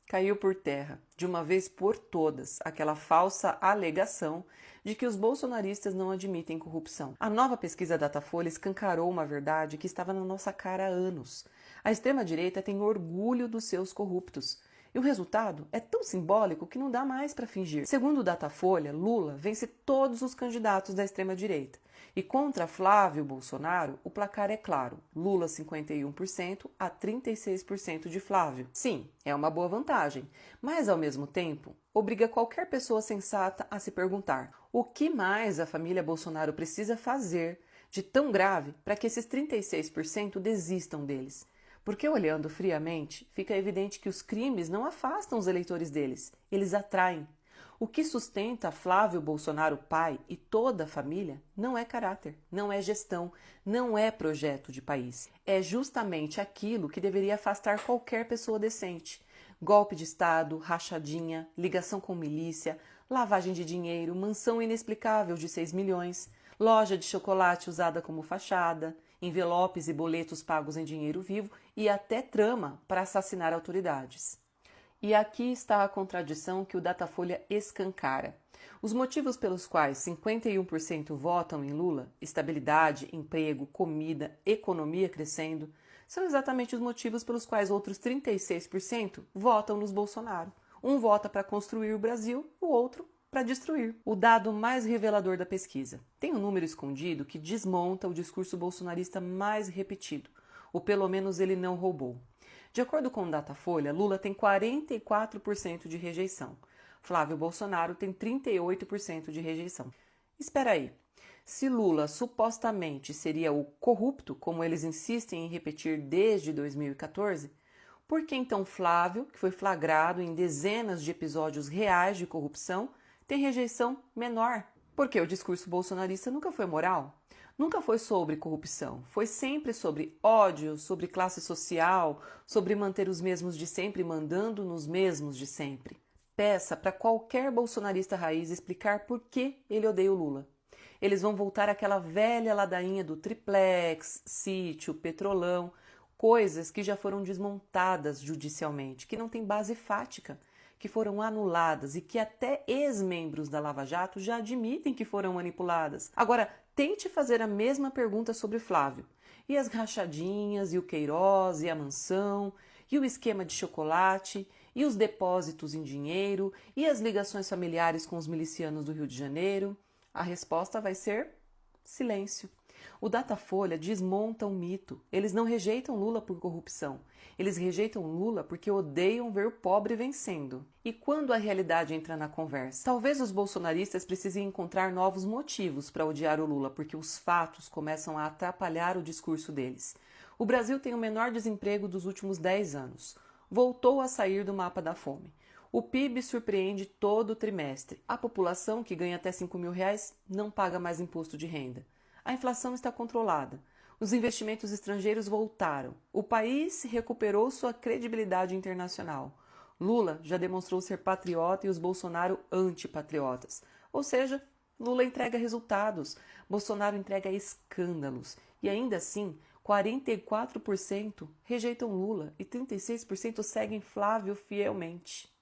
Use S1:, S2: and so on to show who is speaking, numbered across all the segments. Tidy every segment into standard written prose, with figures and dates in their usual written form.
S1: Caiu por terra, de uma vez por todas, aquela falsa alegação de que os bolsonaristas não admitem corrupção. A nova pesquisa Datafolha escancarou uma verdade que estava na nossa cara há anos. A extrema-direita tem orgulho dos seus corruptos. E o resultado é tão simbólico que não dá mais para fingir. Segundo o Datafolha, Lula vence todos os candidatos da extrema-direita. E contra Flávio Bolsonaro, o placar é claro: Lula 51% a 36% de Flávio. Sim, é uma boa vantagem, mas ao mesmo tempo obriga qualquer pessoa sensata a se perguntar: o que mais a família Bolsonaro precisa fazer de tão grave para que esses 36% desistam deles? Porque olhando friamente, fica evidente que os crimes não afastam os eleitores deles, eles atraem. O que sustenta Flávio Bolsonaro pai e toda a família não é caráter, não é gestão, não é projeto de país. É justamente aquilo que deveria afastar qualquer pessoa decente. Golpe de Estado, rachadinha, ligação com milícia, lavagem de dinheiro, mansão inexplicável de 6 milhões, loja de chocolate usada como fachada, envelopes e boletos pagos em dinheiro vivo e até trama para assassinar autoridades. E aqui está a contradição que o Datafolha escancara. Os motivos pelos quais 51% votam em Lula, estabilidade, emprego, comida, economia crescendo, são exatamente os motivos pelos quais outros 36% votam nos Bolsonaro. Um vota para construir o Brasil, o outro para destruir. O dado mais revelador da pesquisa. Tem um número escondido que desmonta o discurso bolsonarista mais repetido. O pelo menos ele não roubou. De acordo com o Datafolha, Lula tem 44% de rejeição. Flávio Bolsonaro tem 38% de rejeição. Espera aí. Se Lula supostamente seria o corrupto, como eles insistem em repetir desde 2014, por que então Flávio, que foi flagrado em dezenas de episódios reais de corrupção, tem rejeição menor? Porque o discurso bolsonarista nunca foi moral. Nunca foi sobre corrupção, foi sempre sobre ódio, sobre classe social, sobre manter os mesmos de sempre mandando nos mesmos de sempre. Peça para qualquer bolsonarista raiz explicar por que ele odeia o Lula. Eles vão voltar àquela velha ladainha do triplex, sítio, petrolão, coisas que já foram desmontadas judicialmente, que não têm base fática, que foram anuladas e que até ex-membros da Lava Jato já admitem que foram manipuladas. Agora, tente fazer a mesma pergunta sobre Flávio. E as rachadinhas, e o Queiroz, e a mansão, e o esquema de chocolate, e os depósitos em dinheiro, e as ligações familiares com os milicianos do Rio de Janeiro? A resposta vai ser silêncio. O Datafolha desmonta um mito. Eles não rejeitam Lula por corrupção. Eles rejeitam Lula porque odeiam ver o pobre vencendo. E quando a realidade entra na conversa? Talvez os bolsonaristas precisem encontrar novos motivos para odiar o Lula, porque os fatos começam a atrapalhar o discurso deles. O Brasil tem o menor desemprego dos últimos 10 anos. Voltou a sair do mapa da fome. O PIB surpreende todo o trimestre. A população que ganha até R$5.000 não paga mais imposto de renda. A inflação está controlada. Os investimentos estrangeiros voltaram. O país recuperou sua credibilidade internacional. Lula já demonstrou ser patriota e os Bolsonaro antipatriotas. Ou seja, Lula entrega resultados, Bolsonaro entrega escândalos. E ainda assim, 44% rejeitam Lula e 36% seguem Flávio fielmente.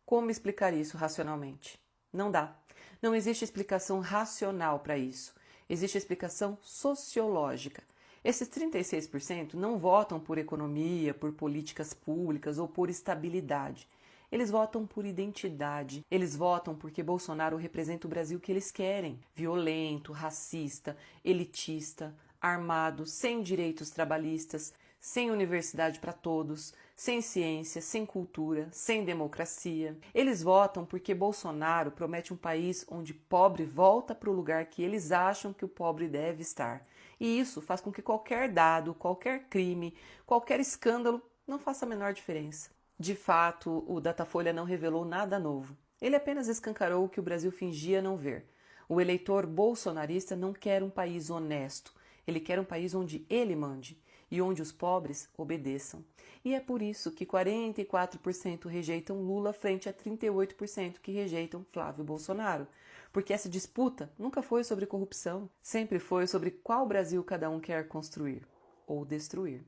S1: Como explicar isso racionalmente? Não dá. Não existe explicação racional para isso. Existe explicação sociológica. Esses 36% não votam por economia, por políticas públicas ou por estabilidade. Eles votam por identidade. Eles votam porque Bolsonaro representa o Brasil que eles querem. Violento, racista, elitista, armado, sem direitos trabalhistas, sem universidade para todos, sem ciência, sem cultura, sem democracia. Eles votam porque Bolsonaro promete um país onde pobre volta para o lugar que eles acham que o pobre deve estar. E isso faz com que qualquer dado, qualquer crime, qualquer escândalo não faça a menor diferença. De fato, o Datafolha não revelou nada novo. Ele apenas escancarou o que o Brasil fingia não ver. O eleitor bolsonarista não quer um país honesto. Ele quer um país onde ele mande e onde os pobres obedeçam. E é por isso que 44% rejeitam Lula frente a 38% que rejeitam Flávio Bolsonaro. Porque essa disputa nunca foi sobre corrupção, sempre foi sobre qual Brasil cada um quer construir ou destruir.